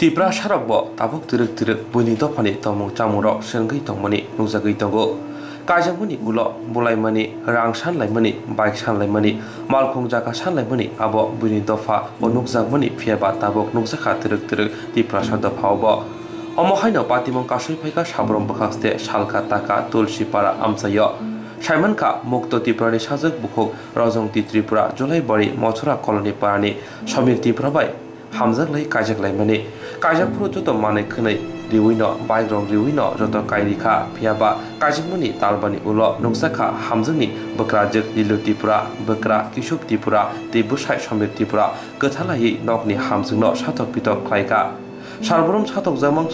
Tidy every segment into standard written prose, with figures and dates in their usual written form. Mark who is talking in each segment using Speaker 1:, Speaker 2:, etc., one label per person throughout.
Speaker 1: Tipra Sharabbo, Tabuk Turk Buni Dopani, Tomu Chamuro, Shangai Tomani, Nuzagi Tongo. Kajamuni Ulo, Bulai Mani, Rang Shan Lai Mani, Bike Shan Lai Mani, Malkung Jaka Shan Lai Mani, Abo, Buni Dofa, or Nukzak Mani, Fiaba Tabok, Nukzaka Turk, Tipra Shadab Haubo. Omohaino Patimon Kashui Peka Shabrom Bakaste, Shalka Taka, Tulshi Para Amsayo. Shaimanka, Mokto Tiprani Shazak Bukok, Rozong Titripura, Julai Bari, Motura Colony Parani, Shamir Tiprabai. Hamzak lai kajak lai mani kajak puro joto mane khnai riwino baigrong riwino joto kairikha phiaba kajak mani talbani ulo nuksakha hamjangni bakrajak lilu tipura bakra kishub tipura tebusai samir tipura gothalai nokni hamjangno satok pitok khlaika Sarbrum satok jamang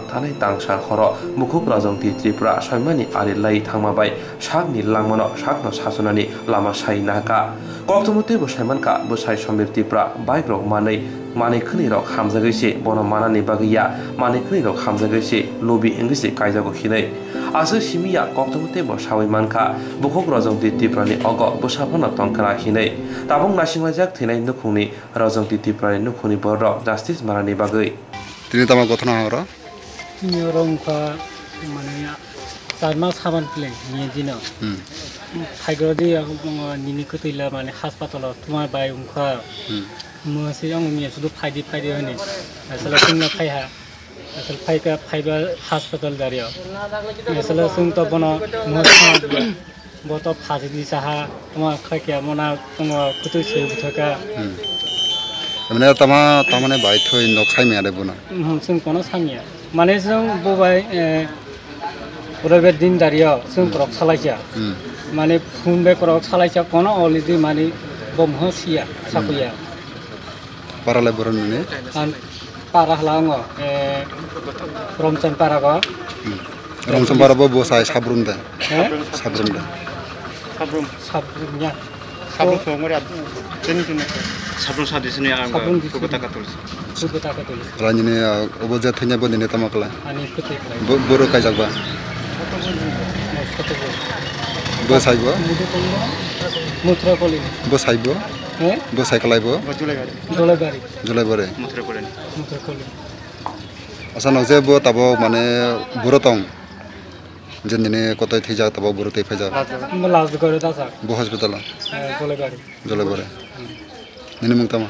Speaker 1: thanai tangsar khoro mukhuk rajong ti tripura saimani ari lai thangmabai sakni langmano sakno sasunani lama sainaka koktumute bo saimanka bo sai samir tipura bike rok mane khni rok hamjagaise bono manani bagiya mane khni rok hamjagaise lobi engise kaijago khinai asu simia koktumute bo sawai manka bukhuk rajong ti tripurani ogo bo sapana tongkana khinai tabung nasinglajak thinai nukhungni rajong ti tripurani nukhuni borro justice marani bagai
Speaker 2: Tini tama gotna hora?
Speaker 3: Tini orang ka mana sarma saban play ni dino. Haigrodi aku nini kutila mana hospital tuma bai umka. Masih yang ni sudah faidi ni. Asal sungna faiha. Asal faiga hospital dari. Asal sung tu bono masih boto faidi di saha tuma kaya mana tuma kutu sebutka.
Speaker 2: Mana tamane baik tu indok saya ni ada buna.
Speaker 3: Sung kono samia. Mana sung bobai urabet din daria sung krok salaja. Mana phumbe krok salaja kono already mana bomhosia sakuya.
Speaker 2: Para lebaran ni?
Speaker 3: Para lango. Romchan para ko.
Speaker 2: Romchan para bo saya sabrun dah. Sabrun dah.
Speaker 3: Sabrunnya.
Speaker 4: Sabrun semua ada. Jenis. Sabrun sadi sini yang kubeta katulis.
Speaker 2: Kalau ni obo jatuhnya bo ni tamaklah.
Speaker 3: Ani kutik.
Speaker 2: Buru kajak ba. Bo sai bo.
Speaker 3: Mutra koli.
Speaker 2: Bo sai bo. Bo sai kalai bo. Julai bari.
Speaker 4: Mutra
Speaker 3: koli.
Speaker 2: Asal nongse bo tabo mana buru tong. Jadi kota itu tabo buru teh fajar.
Speaker 3: Melas dekor dasa.
Speaker 2: Bo hospital. Julai bari. Ini mungkin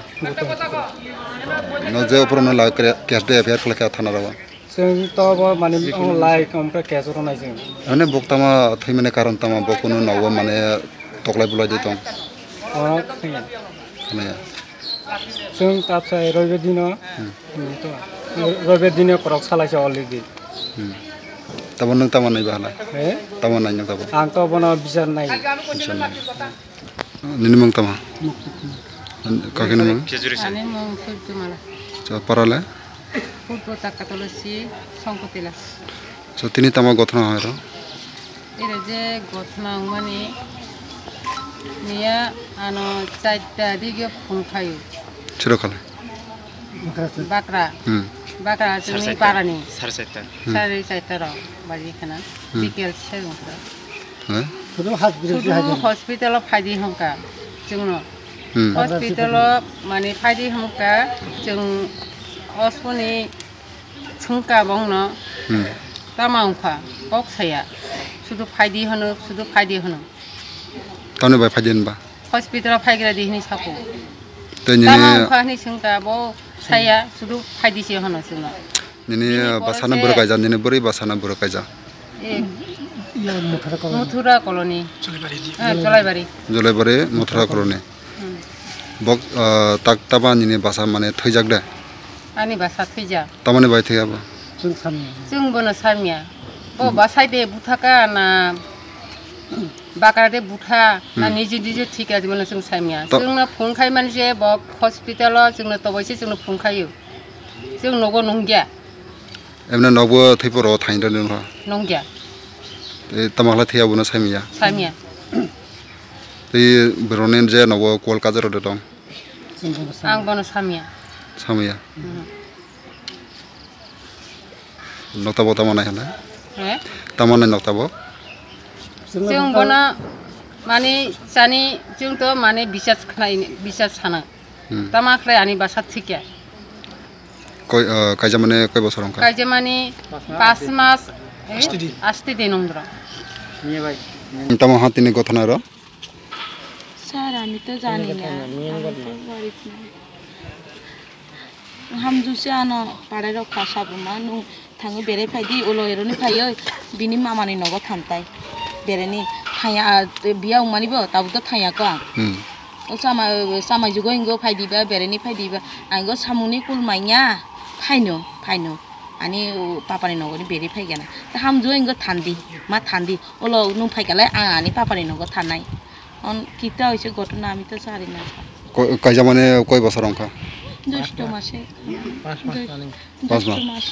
Speaker 2: no jauh pernah lah cash deh biar kalau kita thana rawa.
Speaker 3: Sing tahu mana like kompre cash orang aja.
Speaker 2: Ane bok tama thai mana karan tama bokuno nawa mana toklai bulai ditong.
Speaker 3: Orang kaya.
Speaker 2: Kaya.
Speaker 3: Sing tap saya robe dino korok salah saya already.
Speaker 2: Tama nung tama nai bahala. Tama nai nung tama.
Speaker 3: Angka bono bisa nai.
Speaker 2: Ini mungkin tama. Kaki nama?
Speaker 5: Ane mau foto malah.
Speaker 2: So parale?
Speaker 5: Foto tak katolosi songkotila.
Speaker 2: So tini tama gotna hara?
Speaker 5: Ira je gotna umani niya ano caita dige pungkayu.
Speaker 2: Ciro kale?
Speaker 5: Bakra. Bakra cumi parani.
Speaker 4: Sarsaita.
Speaker 5: Sari caita ro bagi kana. Tikel serung.
Speaker 3: Sudah
Speaker 5: hospital phadi hongka. Cungno. Hospital mana phadi hamka jeng osponi cengka bongno tamangka ok saya sudah phadi hono.
Speaker 2: Tahu ni baik phadi ba?
Speaker 5: Hospital phadi di sini sapu.
Speaker 2: Tanya
Speaker 5: tamangka ni cengka bo saya sudah phadi sih hono semua.
Speaker 2: Ini basana berkaja, ini beri basana berkaja.
Speaker 5: Muthura koloni. Julai
Speaker 2: bari Muthura koloni. Bok tak taban ini bahasa mana thujak dah.
Speaker 5: Ani bahasa thuja.
Speaker 2: Tamane baik thaya apa?
Speaker 5: Jung bono samia. Bo bahasa de butaka na bakar de butha na niji ঠিক আছে bono jung samia. Jung na phungkai manje bo hospital jung na toboisi jung na phungkai. Jung nogo nonggia.
Speaker 2: Emna nogo thiporo thainda nungha.
Speaker 5: Nonggia.
Speaker 2: Tamakla thaya bono samia.
Speaker 5: Samia.
Speaker 2: Di beronen je nogo Kolkata roda dong.
Speaker 5: Ang bono samia.
Speaker 2: Samia. Nokta bo tamana hana. Tamana nokta bo.
Speaker 5: Jung bono mani sani jung to mani bisas sana. Tamakla ani basat thikya.
Speaker 2: কাইজা মানে কয় বছর অঙ্কা
Speaker 5: কাজে মানে 5 মাস 8 দিন উমরা
Speaker 4: নিয়ে ভাই
Speaker 2: তামো হাতিনি ঘটনা র
Speaker 6: স্যার আমি তো জানি না হাম जुसे आनो पाड़े रखा साबुमा नु थाङो बेरे फायदि उलो एरनि फायो बिनि मामानि नगो थांताय बेरेनि थाया बिया उमानिबो ताबुतो थाया का sama juga inggo फायदिबा बेरेनि फायदिबा आंगो सामुनि कुल माइया फाइनो ani papani nogoni beri faigana ta ham jo inggo thandi ma thandi ulo nu faigala ani papani nogo thanai on kita hoise ঘটনা আমি তো জানি না
Speaker 2: কাইজা মানে কয় বছর অঙ্কা
Speaker 6: 2 মাসে
Speaker 2: 5 মাস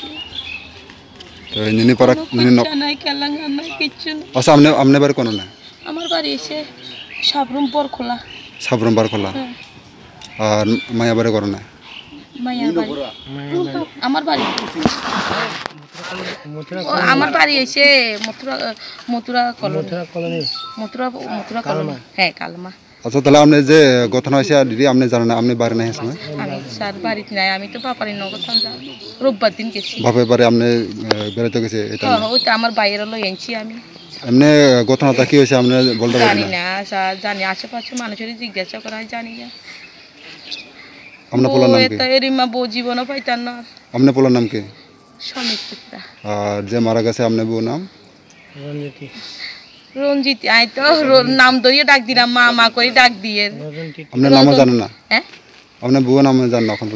Speaker 2: তো নিনি পারা নিনি
Speaker 6: নাই কেলাঙ্গা নাই কিছু না
Speaker 2: আচ্ছা আমনে বাড়ি কোন না
Speaker 6: আমার বাড়ি এসে সাবরুম পর খোলা
Speaker 2: আর মায়া বাড়ি করো না
Speaker 6: মায়া বাড়ি আমার বাড়ি আমার বাড়ি এসে মথুরা কলোনি হ্যাঁ কালমা
Speaker 2: আচ্ছা তাহলে আপনি যে ঘটনা হয়েছে দিদি আপনি জানেন না আপনি বাড়ি নাই সময়
Speaker 6: আমি স্যার বাড়িতে নাই আমি তো বাপারি নগথান যা রোববার দিন গেছি
Speaker 2: বাপের বাড়ি আপনি বেড়াতে গেছে এটা
Speaker 6: ওইটা আমার বাইরে লই আনছি আমি
Speaker 2: এমনি ঘটনাটা কি হয়েছে আপনি বলতে পারেন
Speaker 6: জানি না স্যার জানি আশেপাশে মানুষের জিজ্ঞাসা করা জানি না
Speaker 2: আপনার পোলার নাম কি
Speaker 6: এরিমা বউ জীবন পাইতাম না
Speaker 2: আপনার পোলার নাম কি
Speaker 6: সমিত্রা
Speaker 2: আর যে মারা গেছে আপনার বউ নাম
Speaker 6: রঞ্জিত আই তো নাম ধরিয়ে ডাক দিলাম মা করে ডাক দিয়ে
Speaker 2: আপনার নাম জানেন না
Speaker 6: হ্যাঁ
Speaker 2: আপনার বউ নাম জানেন না এখন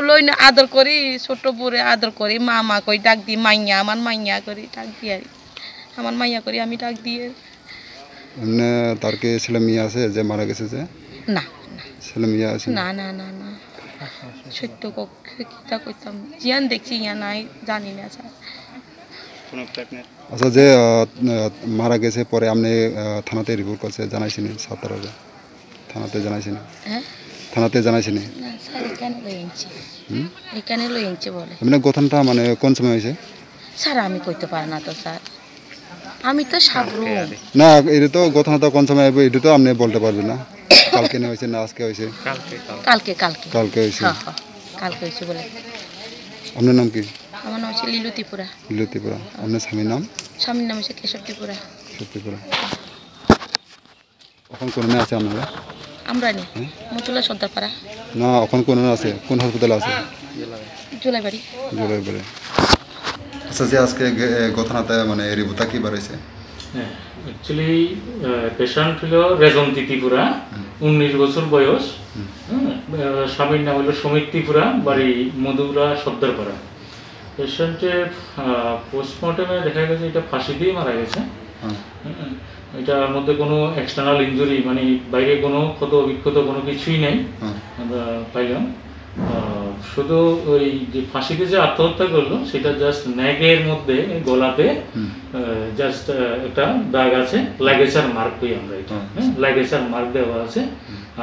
Speaker 6: লই না আদর করি ছোট বউরে আদর করি মা করে ডাক দি মাইয়া আমার মাইয়া করে ডাক দিয়ে আমার মাইয়া করে আমি ডাক দিয়ে
Speaker 2: এমনি তার কি ছেলে মেয়ে আছে যে মারা গেছে যে
Speaker 6: না
Speaker 2: ছেলে মেয়ে আছে
Speaker 6: না সত্য কিতা কইতাম জিয়ান দেখছি ইয়া নাই জানি না স্যার
Speaker 2: আচ্ছা যে মারা গেছে পরে আপনি থানাতে রিপোর্ট করছে জানাইছেন ছাত্ররা থানাতে জানাইছেন
Speaker 6: হ্যাঁ
Speaker 2: থানাতে জানাইছেন
Speaker 6: না স্যার এখানে লই আনছে বলে
Speaker 2: এমনি ঘটনাটা মানে কোন সময় হয়েছে
Speaker 6: স্যার আমি কইতে পারি না তো স্যার আমি তো সাবরু
Speaker 2: না এটা তো ঘটনাটা কোন সময় হবে এটা তো আপনি বলতে পারবেন না কালকে না হয়েছে না আজকে হয়েছে কালকে হয়েছে
Speaker 6: কালকে হয়েছে বলে
Speaker 2: আপনার নাম কি
Speaker 6: আমার নাম হচ্ছে লিলু ত্রিপুরা
Speaker 2: আপনার স্বামীর নাম
Speaker 6: হচ্ছে কেশব ত্রিপুরা
Speaker 2: এখন কোন আছে আপনারা
Speaker 6: আমরা নি মতুলা সর্দারপাড়া
Speaker 2: না এখন কোন আছে কোন হসপিটালে আছে
Speaker 6: জুলাইবাড়ি
Speaker 2: আচ্ছা যে আজকে ঘটনাতে মানে রিপোর্টটা কি বাড়াইছে
Speaker 7: অ্যাকচুয়ালি পেশেন্ট হলো রেজন্তি ত্রিপুরা 19 বছর বয়স স্বামীর নাম হলো সমিত ত্রিপুরা বাড়ি মধুরা সর্দারপাড়া পেশেন্টের পোস্টমর্টমে দেখা গেছে এটা ফাঁসি দিয়ে মারা গেছে এটার মধ্যে কোনো এক্সটার্নাল ইনজুরি মানে বাইরে কোনো ক্ষত বিক্ষত কোনো কিছুই নেই আমরা পাইলাম শুধু ওই যে ফাঁসিতে যে আত্মহত্যা করলো সেটা জাস্ট নেগের মধ্যে গলাতে জাস্ট একটা দাগ আছে লাইগেচার মার্ক কই আমরা এটা লাইগেচার মার্ক দেওয়া আছে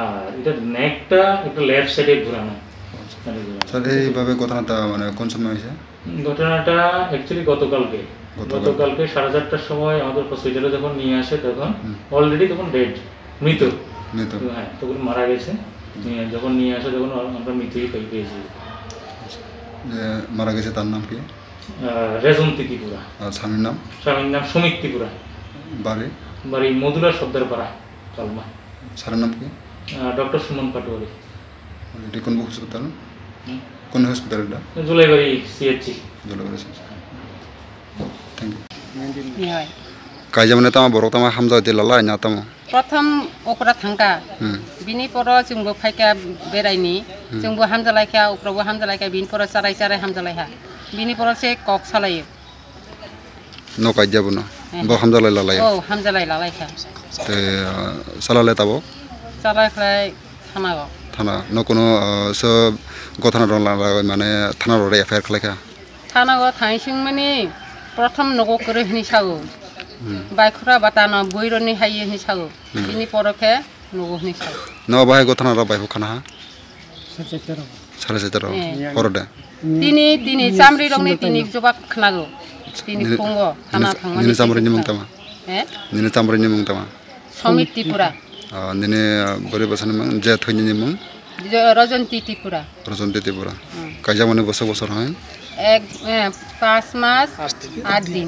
Speaker 7: আর এটা নেকটা একটা লেফট সাইডে ঘোরানো
Speaker 2: স্যার এইভাবে ঘটনাটা মানে কোন সময় হয়েছে
Speaker 7: ঘটনাটা অ্যাকচুয়ালি গতকালকে 4:30টার সময় আমাদের হসপিটালে যখন নিয়ে আসে তখন অলরেডি তখন ডেড মৃত হ্যাঁ তখন মারা গেছে যখন নিয়ে আসে তখন আমরা মৃতই পেয়েছি
Speaker 2: মারা গেছে তার নাম কি
Speaker 7: রেজন্তি ত্রিপুরা
Speaker 2: আর স্বামীর নাম
Speaker 7: সমিত ত্রিপুরা বাড়ি মধুরা সর্দারপাড়া কালমা
Speaker 2: স্যারের নাম কি
Speaker 7: ডক্টর সুমন পাটোয়ারি
Speaker 2: এটি কোন হসপিটাল কোন হসপিটালটা
Speaker 7: জুলাইবাড়ি সিএইচসি
Speaker 2: থ্যাংক ইউ কাইজা মানে তামা বড় তামা হামজা দিলালা না তামা
Speaker 5: प्रथम ओकरा थांगा बिनि पर जोंबो फायका बेरायनि जोंबो हामजालायखा ओकराबो हामजालायखा बिनि पर साराय हामजालायहा बिनि पर से कक सालायो
Speaker 2: न काइजाबो न ब हामजालाय लालाय
Speaker 5: औ हामजालाय लालायखा
Speaker 2: ते सालाले ताबो
Speaker 5: सालायखलाय थानागो
Speaker 2: थाना न कोनो सब गथना रला माने थाना रे एफआईआर खलायखा
Speaker 5: थानागो थाइसिं माने प्रथम नगो करे हिनि सागो बाइखरा बाताना बइरनि हायै नि सागो बिनि परखे नगो नि सागो
Speaker 2: न बाय गथना र बायखौ खाना सारे सेतर परदे
Speaker 5: तिनि चामरि रंनि तिनि जबा खनागो तिनि फंगो थाना थांमानि
Speaker 2: निने चामरिनि मुंतामा निने चामरिनि मुंतामा
Speaker 5: समित त्रिपुरा
Speaker 2: निने बोरे बसनि मुं जे थैनि मुं
Speaker 5: রজন্তী ত্রিপুরা।
Speaker 2: রজন্তী ত্রিপুরা কাজা মানে বছর বছর হয়
Speaker 5: 5 মাস 8 দিন।